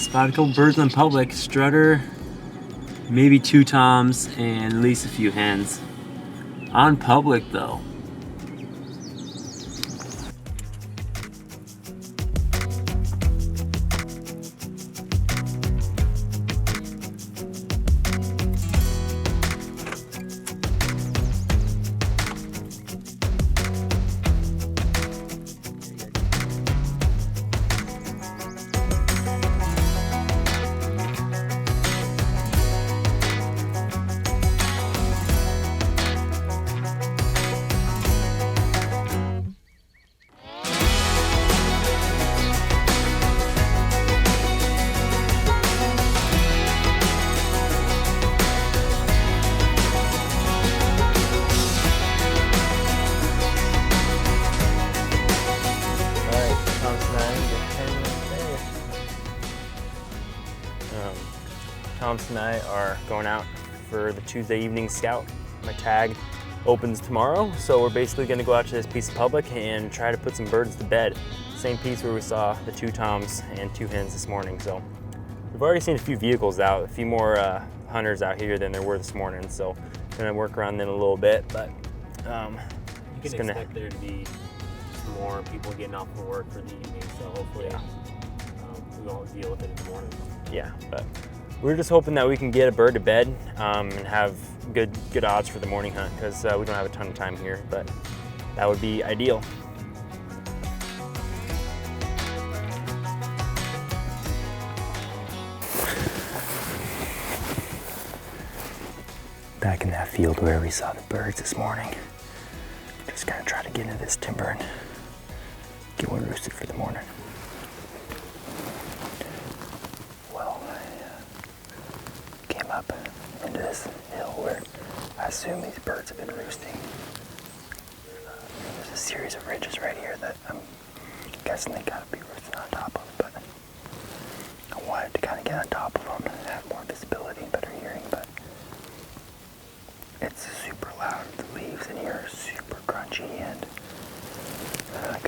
Spotted a couple birds on public. Strutter, maybe 2 toms, and at least a few hens. On public though. Thomas and I are going out for the Tuesday evening scout. My tag opens tomorrow, so we're basically going to go out to this piece of public and try to put some birds to bed. Same piece where we saw the 2 toms and 2 hens this morning. So we've already seen a few vehicles out, a few more hunters out here than there were this morning. So gonna work around them a little bit, but you can expect there to be some more people getting off of work for the evening. So hopefully, we won't deal with it in the morning. Yeah, but we're just hoping that we can get a bird to bed and have good odds for the morning hunt, because we don't have a ton of time here, but that would be ideal. Back in that field where we saw the birds this morning. Just gonna try to get into this timber and get one roosted for the morning. Well, I came up into this hill where I assume these birds have been roosting. There's a series of ridges right here that I'm guessing they gotta be roosting on top of, but I wanted to kind of get on top of them and have more visibility and better hearing, but it's super loud. The leaves in here are super crunchy, and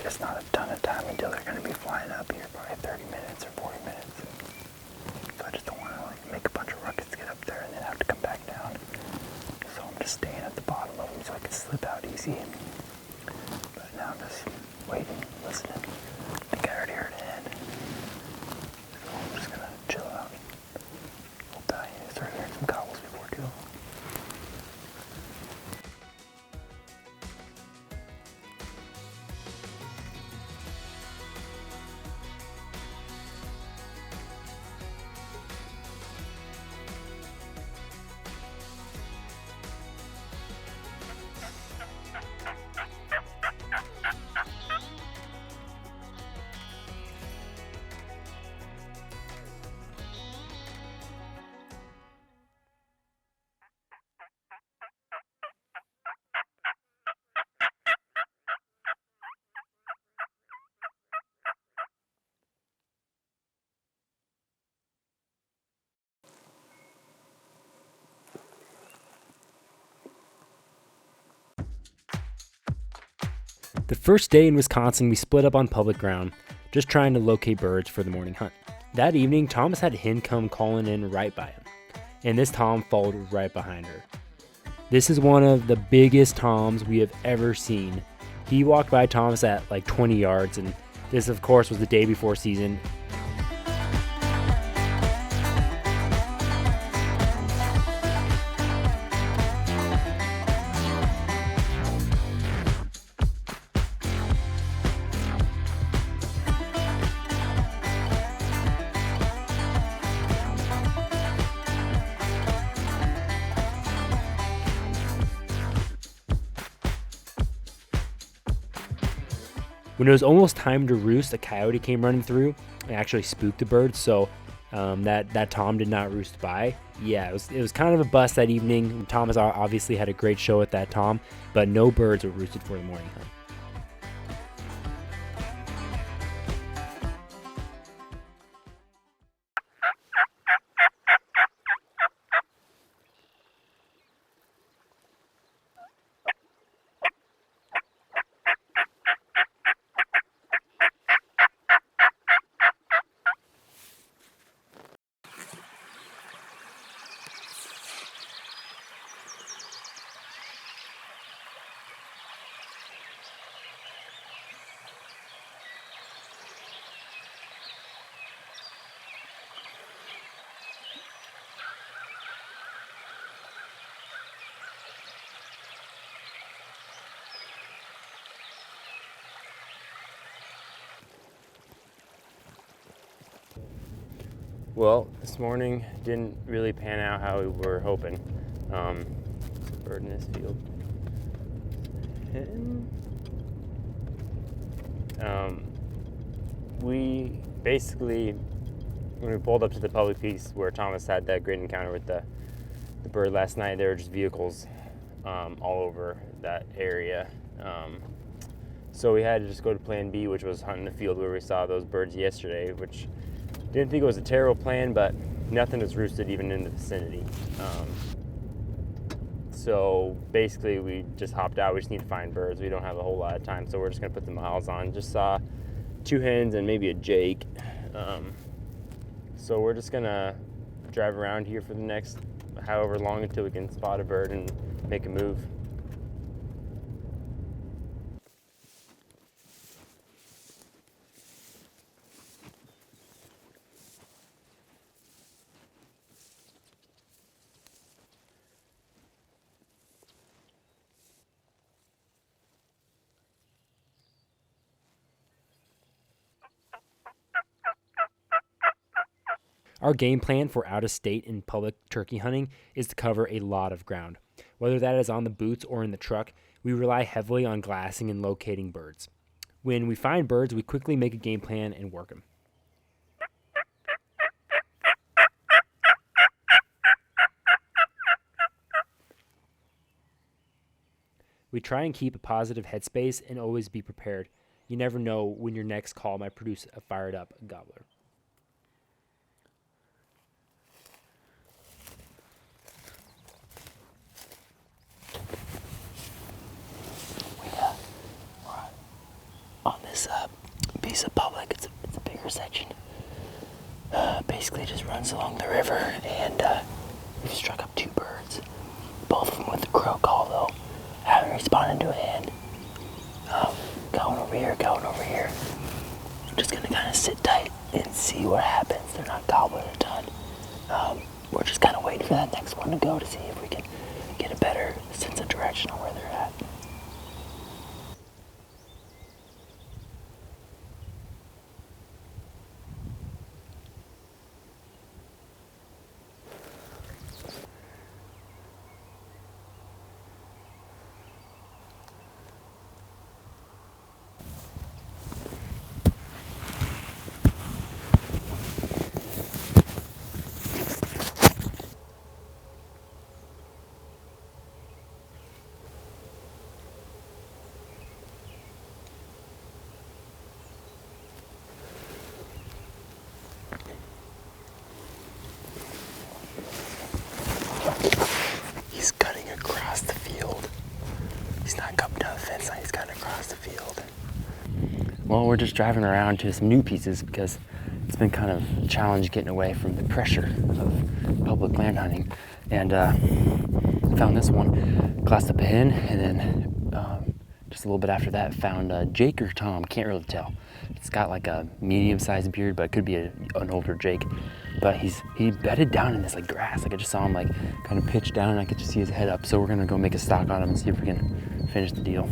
it's not a ton of time until they're going to be flying up here, probably 30 minutes or 40 minutes. So I just don't want to make a bunch of ruckus to get up there and then have to come back down. So I'm just staying at the bottom of them so I can slip out easy. But now I'm just waiting, listening. I think I already heard a hen. So I'm just going to chill out. Hope that I start hearing some gobbles before too long. The first day in Wisconsin, we split up on public ground, just trying to locate birds for the morning hunt. That evening, Thomas had a hen come calling in right by him, and this tom followed right behind her. This is one of the biggest toms we have ever seen. He walked by Thomas at like 20 yards, and this, of course, was the day before season. When it was almost time to roost, a coyote came running through and actually spooked the birds, so that tom did not roost by. Yeah, it was kind of a bust that evening. Thomas obviously had a great show at that tom, but no birds were roosted for the morning hunt. Well, this morning didn't really pan out how we were hoping. Bird in this field. We basically, when we pulled up to the public piece where Thomas had that great encounter with the bird last night, there were just vehicles all over that area. So we had to just go to plan B, which was hunting the field where we saw those birds yesterday, which didn't think it was a terrible plan, but nothing was roosted even in the vicinity. So basically we just hopped out. We just need to find birds. We don't have a whole lot of time, so we're just gonna put the miles on. Just saw 2 hens and maybe a jake. So we're just gonna drive around here for the next however long until we can spot a bird and make a move. Our game plan for out-of-state and public turkey hunting is to cover a lot of ground. Whether that is on the boots or in the truck, we rely heavily on glassing and locating birds. When we find birds, we quickly make a game plan and work them. We try and keep a positive headspace and always be prepared. You never know when your next call might produce a fired-up gobbler. On this piece of public, it's a bigger section. Basically just runs along the river, and we've struck up 2 birds. Both of them with the crow call, though. Haven't responded to a hen. Going over here. I'm just gonna kind of sit tight and see what happens. They're not gobbling a ton. We're just kind of waiting for that next one to go to see if we can get a better sense of direction on where they're at. He's cutting across the field. He's not coming down the fence line, he's cutting across the field. Well, we're just driving around to some new pieces because it's been kind of a challenge getting away from the pressure of public land hunting. And found this one, glassed up a hen, and then just a little bit after that found Jake or Tom, can't really tell. It's got like a medium-sized beard, but it could be an older Jake. But he bedded down in this like grass. Like I just saw him like kind of pitch down, and I could just see his head up. So we're gonna go make a stalk on him and see if we can finish the deal.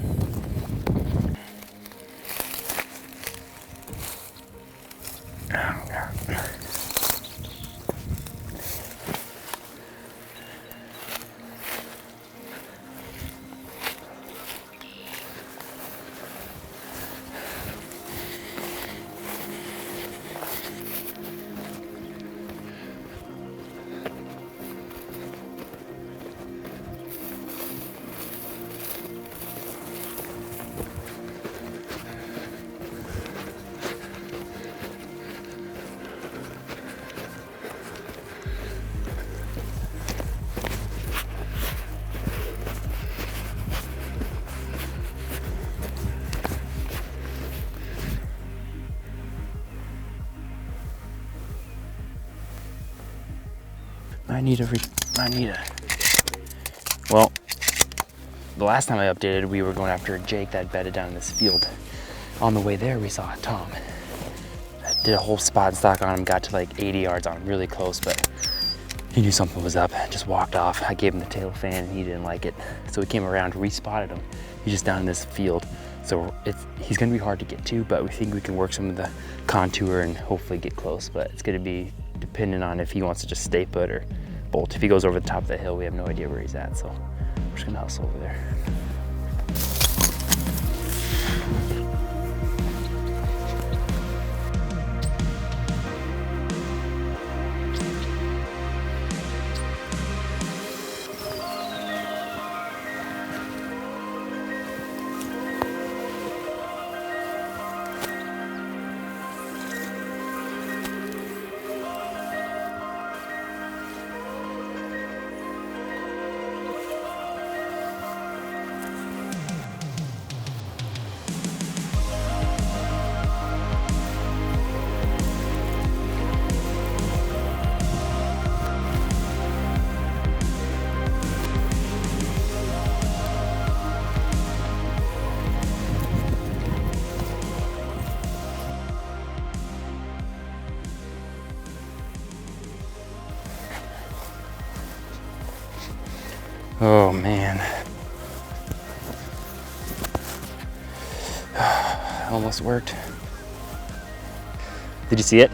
Oh, God. Well, the last time I updated, we were going after a Jake that bedded down in this field. On the way there, we saw a Tom. I did a whole spot and stock on him, got to like 80 yards on him, really close, but he knew something was up, just walked off. I gave him the tail fan and he didn't like it. So we came around, re-spotted him. He's just down in this field. So he's gonna be hard to get to, but we think we can work some of the contour and hopefully get close, but it's gonna be depending on if he wants to just stay put or bolt. If he goes over the top of the hill, we have no idea where he's at, so we're just gonna hustle over there. Oh man. Almost worked. Did you see it?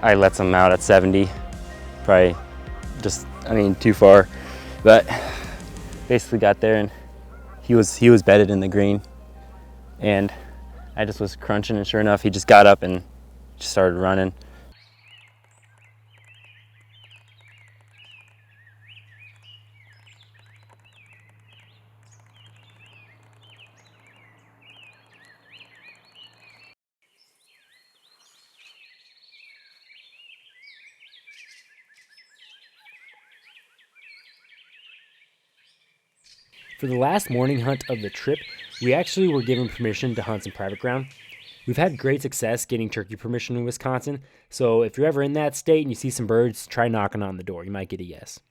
I let some out at 70. Probably just, too far. But basically got there and he was bedded in the green. And I just was crunching, and sure enough, he just got up and just started running. For the last morning hunt of the trip, we actually were given permission to hunt some private ground. We've had great success getting turkey permission in Wisconsin, so if you're ever in that state and you see some birds, try knocking on the door. You might get a yes.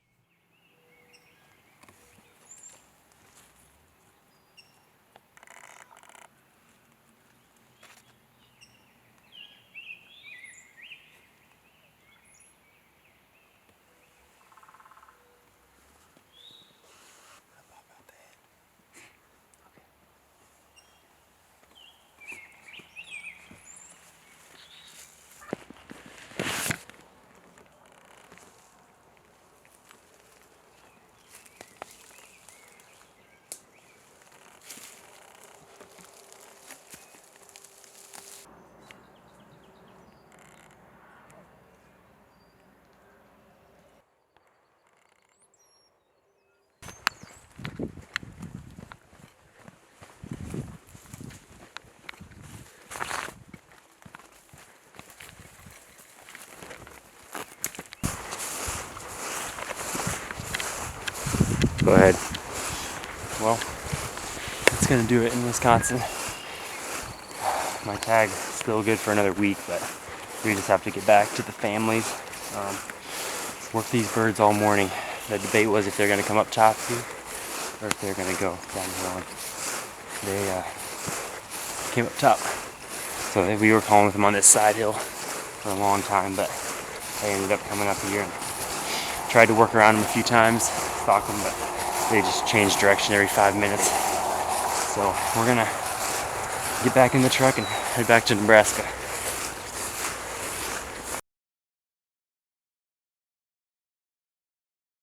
Go ahead. Well, that's gonna do it in Wisconsin. My tag's still good for another week, but we just have to get back to the families. Work these birds all morning. The debate was if they're gonna come up top too, or if they're gonna go down the hill. They came up top. So we were calling with them on this side hill for a long time, but they ended up coming up here and tried to work around them a few times, stalk them, but they just change direction every 5 minutes. So we're gonna get back in the truck and head back to Nebraska.